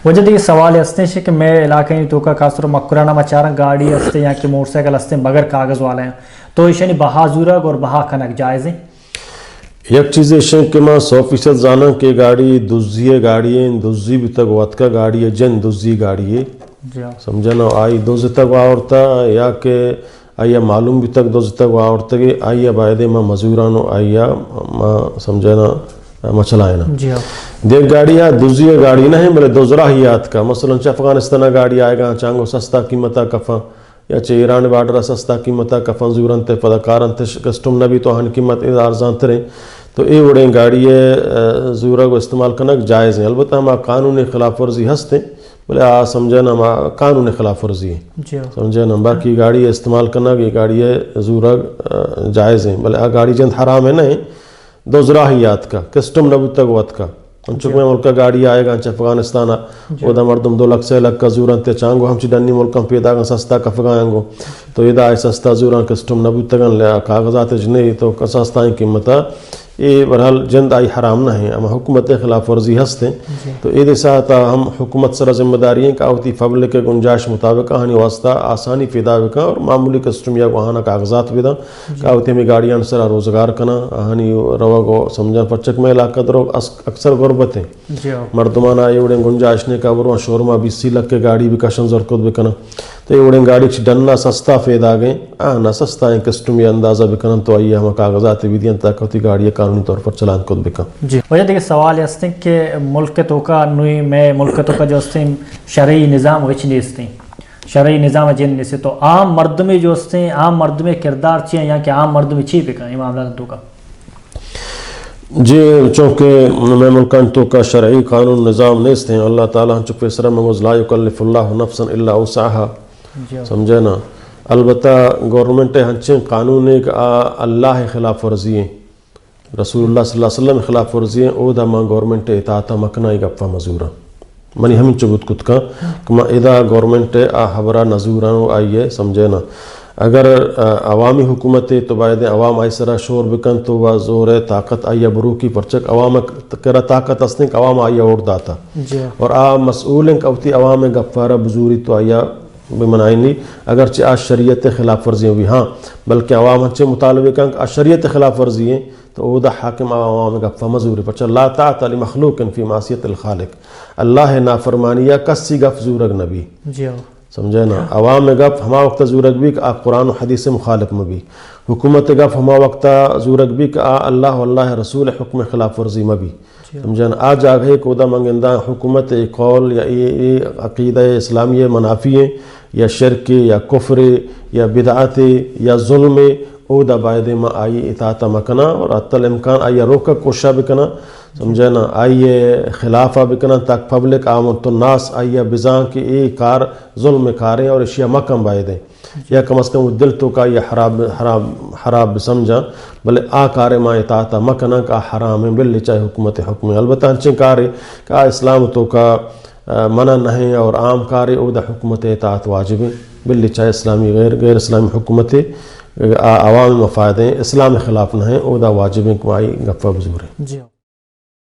وجہ دیگه سوال ہستے ہیں کہ میں علاقے تو کا خاص طور مکرانا مچارا گاڑی ہستے یا کہ موٹر سائیکل ہستے بغیر کاغذ والے ہیں تو ایشانی بہا زورگ اور بہا کنک جائز ہیں؟ یک چیز ایشن کہ میں 100% جانا کہ گاڑی دزی گاڑی ہے دزی بھی تک وقت کا گاڑی ہے جن دزی گاڑی ہے سمجھنا آئی دوز تک آورتا یا کہ آیا معلوم بھی تک دوز تک آورتا کہ آیا باید میں مزورانو آیا میں سمجھنا میں چلائنا دیکھ گاڑی ہے دوزی گاڑی نہ ہے بلے دوزراہیات کا مثلا افغانستان گاڑی آئے گا چانگو سستا قیمتا کفا یا ایران بارڈر سستا قیمتا کفا زورن تے پدکارن تے کسٹم نبی تو ہن قیمت ارزان ترے تو اے وڑیں گاڑی زورا کو استعمال کرنا جائز ہیں البتہ ہم قانون خلاف ورزی ہستے بولے سمجھنا ہم قانون خلاف ورزی ہے سمجھنا باقی گاڑی استعمال کرنا کہ گاڑی زورا جائز ہیں بولے گاڑی جند حرام ہے نہیں دوزراہیات کا کسٹم نبی تک وقت کا چونکہ میں ملکہ گاڑی آئے گا افغانستان او دا مردم 2 لکھ سے لکھ کا زوران تے چانگو ہم چی ڈنی ملکم پیدا گا سستا کفگائیں گو تو یہ دا آئی سستا زوران کسٹم نبی تگن لیا کاغذات جنے تو سستائیں قیمتا یہ برحال جند آئی حرام نہ ہیں اما حکومت خلاف ورزی ہستے تو یہ ساتھ ہم حکومت سر ذمہ داری ہیں کہ آوتی فبل کے گنجائش مطابق آہنی واسطہ آسانی پیدا بکا اور معمولی کسٹم یا وہانا کاغذات بیدا کہ آوتی میں گاڑیاں سر روزگار کنا آہنی روا کو سمجھا پرچک میں علاقہ درو اکثر غربت ہیں مردمانا یہ وڑیں گنجائش نے کا بروان شورما 20 لکھ کے گاڑی بھی کشن زرکت بکنا تو یہ وڑیں گاڑی چی ڈننا سستا فیدا گئیں آنا سستا ہیں کسٹم یا اندازہ بکنن تو آئیے ہم کاغذات بھی دیں تاکہ ہوتی گاڑی قانونی طور پر چلان کود بکن وجہ دیکھیں سوال ہستے ہیں کہ ملک تو کا نوی میں ملک تو کا جو ہستے ہیں شرعی نظام وچ نیستے ہیں شرعی نظام جن نیستے تو عام مردمی جو ہستے ہیں عام مردمی کردار چیئے یا کہ عام مردمی چی بکن امام اللہ تو کا جی چونکہ میں ملکان تو کا شرعی قانون نظام نیستے ہیں اللہ تعالیٰ چپ فیسرہ منگوز لا یکلف اللہ نفسا الا وسعها سمجھنا البتہ گورنمنٹ ہنچیں قانون ایک اللہ خلاف ورزی ہیں رسول اللہ صلی اللہ علیہ وسلم خلاف ورزی ہیں او دا ماں گورنمنٹ اطاعتا مکنا ایک افا مزورا منی ہمیں چبت کت کا کہ ماں ادا گورنمنٹ حبرہ نزورانو آئیے سمجھنا اگر عوامی حکومت تو باید عوام آئی سرا شور بکن تو وہ زور طاقت آئیے برو کی پرچک عوام کرا طاقت اسنے کہ عوام آئیے اوڑ داتا اور مسئول ہیں کہ اوتی عوام گفارہ بزوری تو آئیے بمنائی نہیں اگرچہ آج شریعت خلاف ورزی ہوئی ہاں بلکہ عوام ہنچے مطالبے کہ آج شریعت خلاف ورزی ہیں تو او دا حاکم عوام گفا مزوری پرچہ لا طاعت لمخلوق فی معصیت الخالق اللہ نافرمانیہ کسی گف زورگ نبی سمجھے نا عوام گف ہما وقت زورگ بھی کہ قرآن و حدیث مخالف میں بھی حکومت گف ہما وقت زورگ بھی کہ اللہ واللہ رسول حکم خلاف ورزی میں بھی سمجھے نا آج آگئے کہ دا منگندہ حکومت قول یا عقیدہ اسلامی منافی ہیں یا شرک یا کفر یا بدعات یا ظلم او دا باید ما آئی اطاعت مکنا اور اتل امکان آئی روکا کوشا بکنا سمجھے نا آئیے خلافہ بکنا تاک پبلک آمد تو ناس آئیے بزان کی ای کار ظلم کاریں اور اشیاء مکم بائدیں یا کم از کم دل تو کا یہ حراب بسمجھا بلے آ کارے ما اطاعت مکنا کا حرام ہے بلی چاہے حکومت حکم ہے البتہ انچیں کارے کہ اسلام تو کا منع نہیں اور عام کارے او دا حکومت اطاعت واجب ہے بلی چاہے اسلامی غیر اسلامی حکومت عوامی مفاد ہیں اسلام خلاف نہ ہیں او دا واجب ہیں کہ آئی گفہ بزور ہے